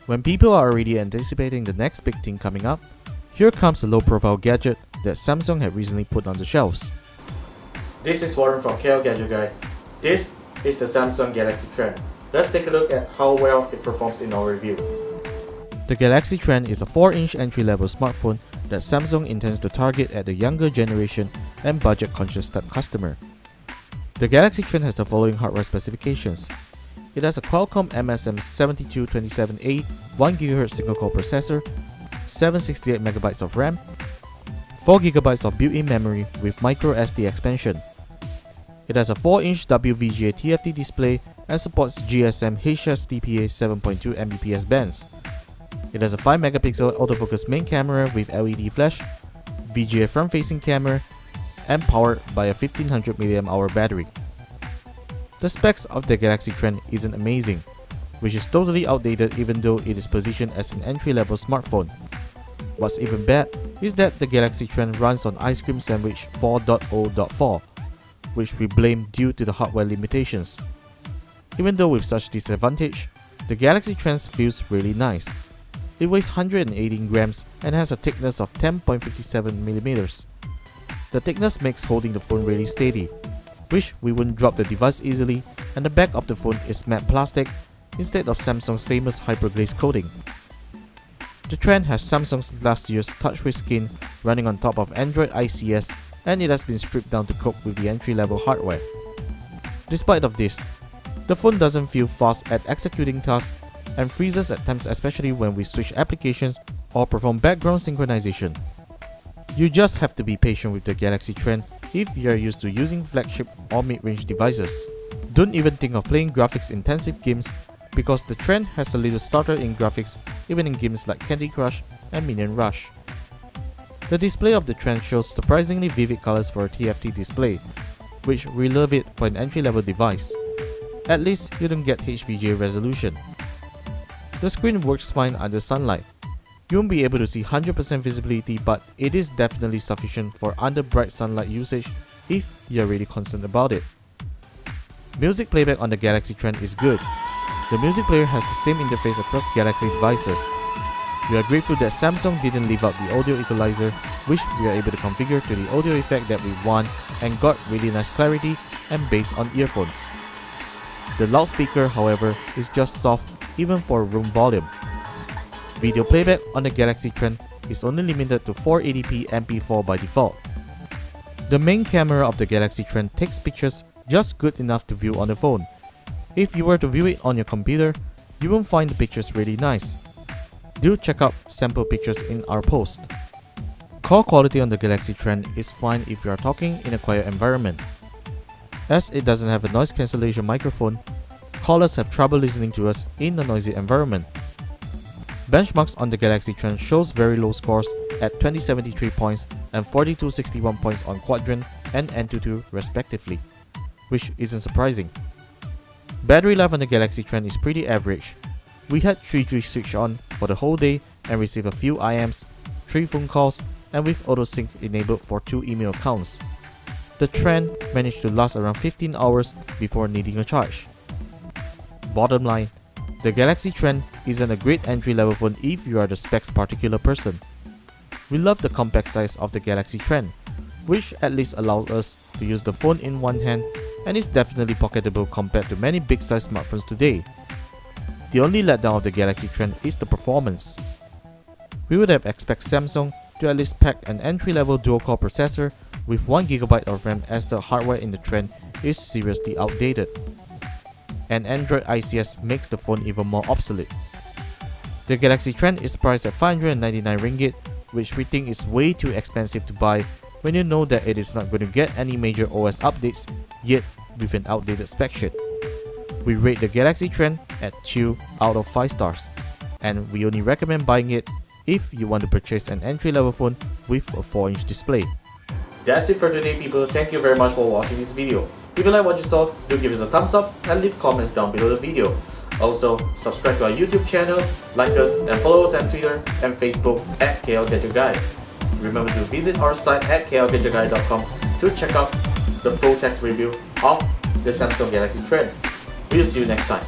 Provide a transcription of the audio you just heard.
When people are already anticipating the next big thing coming up, here comes a low-profile gadget that Samsung had recently put on the shelves. This is Warren from KL Gadget Guide. This is the Samsung Galaxy Trend. Let's take a look at how well it performs in our review. The Galaxy Trend is a 4-inch entry-level smartphone that Samsung intends to target at the younger generation and budget-conscious type customer. The Galaxy Trend has the following hardware specifications. It has a Qualcomm MSM7227A 1GHz single-core processor, 768MB of RAM, 4GB of built-in memory with microSD expansion. It has a 4-inch WVGA TFT display and supports GSM HSDPA 7.2 Mbps bands. It has a 5MP autofocus main camera with LED flash, VGA front-facing camera, and powered by a 1500mAh battery. The specs of the Galaxy Trend isn't amazing, which is totally outdated even though it is positioned as an entry-level smartphone. What's even bad is that the Galaxy Trend runs on Ice Cream Sandwich 4.0.4, which we blame due to the hardware limitations. Even though with such disadvantage, the Galaxy Trend feels really nice. It weighs 118 grams and has a thickness of 10.57mm. The thickness makes holding the phone really steady, which we wouldn't drop the device easily, and the back of the phone is matte plastic instead of Samsung's famous hyperglaze coating. The Trend has Samsung's last year's TouchWiz skin running on top of Android ICS, and it has been stripped down to cope with the entry-level hardware. Despite of this, the phone doesn't feel fast at executing tasks and freezes at times, especially when we switch applications or perform background synchronization. You just have to be patient with the Galaxy Trend if you are used to using flagship or mid-range devices. Don't even think of playing graphics-intensive games because the Trend has a little stutter in graphics even in games like Candy Crush and Minion Rush. The display of the Trend shows surprisingly vivid colors for a TFT display, which we love it for an entry-level device. At least you don't get HVGA resolution. The screen works fine under sunlight. You won't be able to see 100% visibility, but it is definitely sufficient for under bright sunlight usage if you're really concerned about it. Music playback on the Galaxy Trend is good. The music player has the same interface across Galaxy devices. We are grateful that Samsung didn't leave out the audio equalizer, which we are able to configure to the audio effect that we want and got really nice clarity and bass on earphones. The loudspeaker, however, is just soft even for room volume. Video playback on the Galaxy Trend is only limited to 480p MP4 by default. The main camera of the Galaxy Trend takes pictures just good enough to view on the phone. If you were to view it on your computer, you won't find the pictures really nice. Do check out sample pictures in our post. Call quality on the Galaxy Trend is fine if you are talking in a quiet environment. As it doesn't have a noise cancellation microphone, callers have trouble listening to us in a noisy environment. Benchmarks on the Galaxy Trend shows very low scores at 2073 points and 4261 points on Quadrant and Antutu respectively, which isn't surprising. Battery life on the Galaxy Trend is pretty average. We had 3G switch on for the whole day and received a few IMs, 3 phone calls, and with auto sync enabled for 2 email accounts. The Trend managed to last around 15 hours before needing a charge. Bottom line, the Galaxy Trend isn't a great entry-level phone if you are the specs particular person. We love the compact size of the Galaxy Trend, which at least allows us to use the phone in one hand and is definitely pocketable compared to many big-size smartphones today. The only letdown of the Galaxy Trend is the performance. We would have expected Samsung to at least pack an entry-level dual-core processor with 1GB of RAM, as the hardware in the Trend is seriously outdated, and Android ICS makes the phone even more obsolete. The Galaxy Trend is priced at 599 ringgit, which we think is way too expensive to buy when you know that it is not going to get any major OS updates yet with an outdated spec sheet. We rate the Galaxy Trend at 2 out of 5 stars, and we only recommend buying it if you want to purchase an entry-level phone with a 4-inch display. That's it for today, people. Thank you very much for watching this video. If you like what you saw, do give us a thumbs up and leave comments down below the video. Also, subscribe to our YouTube channel, like us and follow us on Twitter and Facebook at KL Gadget Guide. Remember to visit our site at klgadgetguide.com to check out the full text review of the Samsung Galaxy Trend. We'll see you next time.